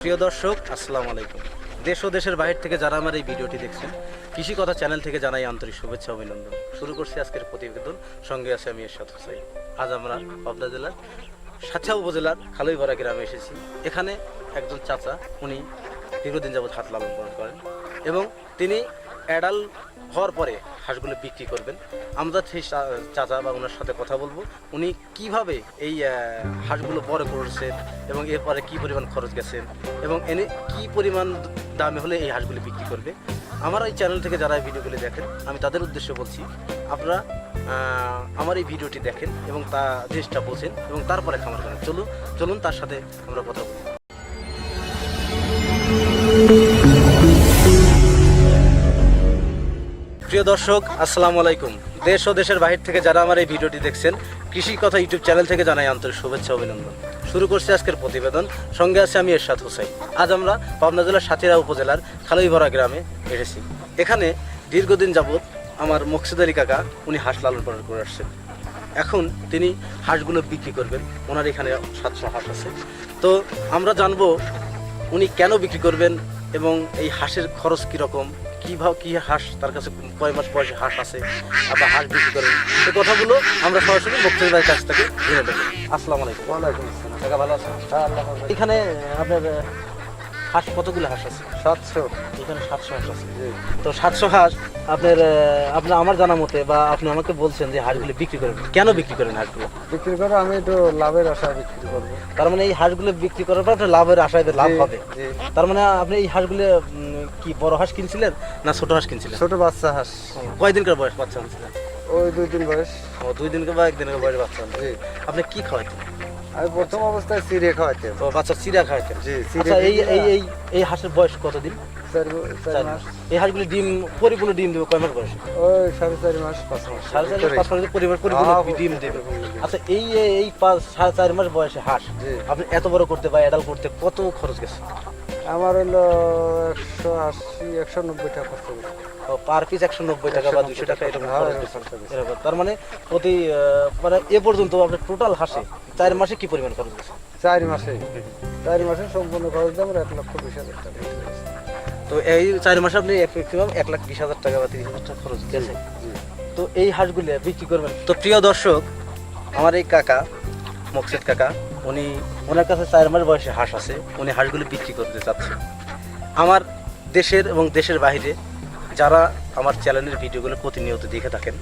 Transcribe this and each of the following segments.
প্রিয় দর্শক, আসসালামু আলাইকুম। দেশ ও দেশের বাইরে থেকে যারা আমার এই ভিডিওটি দেখছেন, কৃষি কথা চ্যানেল থেকে জানাই আন্তরিক শুভেচ্ছা অভিনন্দন। শুরু করছি আজকের প্রতিবেদন। সঙ্গে আছে আমি এরশাদ হোসেন। আজ আমরা পাবনা জেলার সাঁথিয়া উপজেলার খালইভরা গ্রামে এসেছি। এখানে একজন চাচা, উনি দীর্ঘদিন যাবৎ হাঁস লালন পালন করেন এবং তিনি অ্যাডাল হওয়ার পরে হাঁসগুলো বিক্রি করবেন। আমরা সেই চাচা বা ওনার সাথে কথা বলবো, উনি কিভাবে এই হাঁসগুলো বড় করেছেন এবং এরপরে কি পরিমাণ খরচ গেছেন এবং এনে কি পরিমাণ দামে হলে এই হাঁসগুলি বিক্রি করবে। আমার এই চ্যানেল থেকে যারা এই ভিডিওগুলি দেখেন, আমি তাদের উদ্দেশ্যে বলছি, আপনারা আমার এই ভিডিওটি দেখেন এবং তা জিনিসটা বোঝেন এবং তারপরে খামার করেন। চলুন তার সাথে আমরা কথা বলি। প্রিয় দর্শক, আসসালামু আলাইকুম। দেশ ও দেশের বাহির থেকে যারা আমার এই ভিডিওটি দেখছেন, কৃষি কথা ইউটিউব চ্যানেল থেকে জানাই আন্তরিক শুভেচ্ছা অভিনন্দন। শুরু করছি আজকের প্রতিবেদন। সঙ্গে আছে আমি এরশাদ হোসেন। আজ আমরা পাবনা জেলার সাঁথিয়া উপজেলার খালইভরা গ্রামে এসেছি। এখানে দীর্ঘদিন যাবৎ আমার মকসুদ আলী কাকা, উনি হাঁস লালন পালন করে আসছেন। এখন তিনি হাঁসগুলো বিক্রি করবেন। ওনার এখানে 700 হাঁস আছে। তো আমরা জানবো উনি কেন বিক্রি করবেন এবং এই হাঁসের খরচ কীরকম, কী হাঁস তার কাছে কয় মাস বয়সে হাঁস আছে, আবার হাঁস বিক্রি করেন, এই কথাগুলো আমরা সরাসরি মকসুদ ভাইয়ের কাছ থেকে জেনে নেব। আসসালামু আলাইকুম। ওয়ালাইকুম আসসালাম। কাকা ভালো আছেন? হ্যাঁ, আল্লাহ হাফেজ। এখানে আপনার হাঁস কতগুলো হাঁস আছে? 700। এখানে 700 হাঁস আছে। জি। তো 700 হাঁস আপনার আমার জানা মতে বা আপনি আমাকে বলছেন যে হাঁসগুলো বিক্রি করেন, কেন বিক্রি করেন হাঁসগুলো? বিক্রি করে আমি তো লাভের আশায় বিক্রি করবো। তার মানে এই হাঁসগুলো বিক্রি করার পর আপনার লাভের আশায় লাভ হবে। জি। তার মানে আপনি এই হাঁসগুলো কি বড় হাঁস কিনছিলেন না ছোট হাঁস কিনছিলেন? ছোট বাচ্চা হাঁস। কয়দিনকার বয়স বাচ্চা আনছিলেন? ওই 2 দিন বয়স। ও 2 দিনকার বা 1 দিনের বয়স বাচ্চা আনছিলেন। জি। আপনি কি খাওয়াইতেন? আমি প্রথম অবস্থায় চিড়ে খাওয়াইতাম। তো বাচ্চা চিড়া খাওয়াইতেন? জি, আচ্ছা, এই হাঁসের বয়স কতদিন? 4 মাস। এই হাঁসগুলি পরিপূর্ণ ডিম দেবে কয় মাস বয়সে? ওই 4.5 মাস 5 মাস। 4.5 মাস পরিপূর্ণ ডিম দেবে। আচ্ছা, এই 4.5 মাস বয়সে হাঁস জি। আপনি এত বড় করতে বা অ্যাডাল করতে কত খরচ গেছে? আমার হলো 180-190 টাকা খরচ হয়েছে। পার পিস 190 টাকা বা 200 টাকা এরকম খরচ গেছে। খরচ হয়েছে। এরকম। তার মানে প্রতি মানে এ পর্যন্ত আপনার টোটাল হাঁসে 4 মাসে কি পরিমাণ খরচ গেছে? 4 মাসে সম্পূর্ণ খরচ দিয়ে আমার 1,20,000 টাকা হয়েছে। তো এই 4 মাসে আপনি ম্যাক্সিমাম 1,20,000 টাকা বা 30,000 টাকা খরচ গেছে। জি। তো এই হাঁসগুলো বিক্রি করবেন। তো প্রিয় দর্শক, আমার এই কাকা মকসুদ কাকা, ওনার কাছে 4 মাস বয়সে হাঁস আছে। উনি হাঁসগুলো বিক্রি করতে চাচ্ছে। আমার দেশের এবং দেশের বাইরে যারা আমার চ্যানেলের ভিডিওগুলো প্রতিনিয়ত দেখে থাকেন,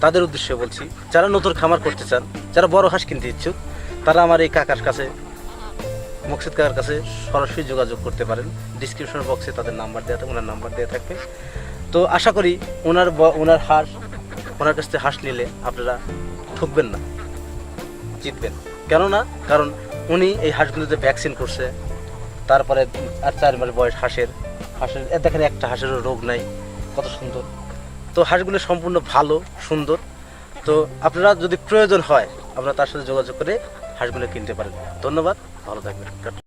তাদের উদ্দেশ্যে বলছি, যারা নতুন খামার করতে চান, যারা বড় হাঁস কিনতে ইচ্ছুক, তারা আমার এই কাকার কাছে, মকসুদ কাকার কাছে সরাসরি যোগাযোগ করতে পারেন। ডিসক্রিপশন বক্সে তাদের নাম্বার দেওয়া থাকবে, ওনার নাম্বার দেওয়া থাকবে। তো আশা করি ওনার কাছ থেকে হাঁস নিলে আপনারা ঠকবেন না, জিতবেন। কারণ উনি এই হাঁসগুলোতে ভ্যাকসিন করছে। তারপরে আর 4 মাস বয়স হাঁসের দেখেন, একটা হাঁসেরও রোগ নাই, কত সুন্দর। তো হাঁসগুলো সম্পূর্ণ ভালো, সুন্দর। তো আপনারা যদি প্রয়োজন হয়, আপনারা তার সাথে যোগাযোগ করে হাঁসগুলো কিনতে পারেন। ধন্যবাদ, ভালো থাকবেন।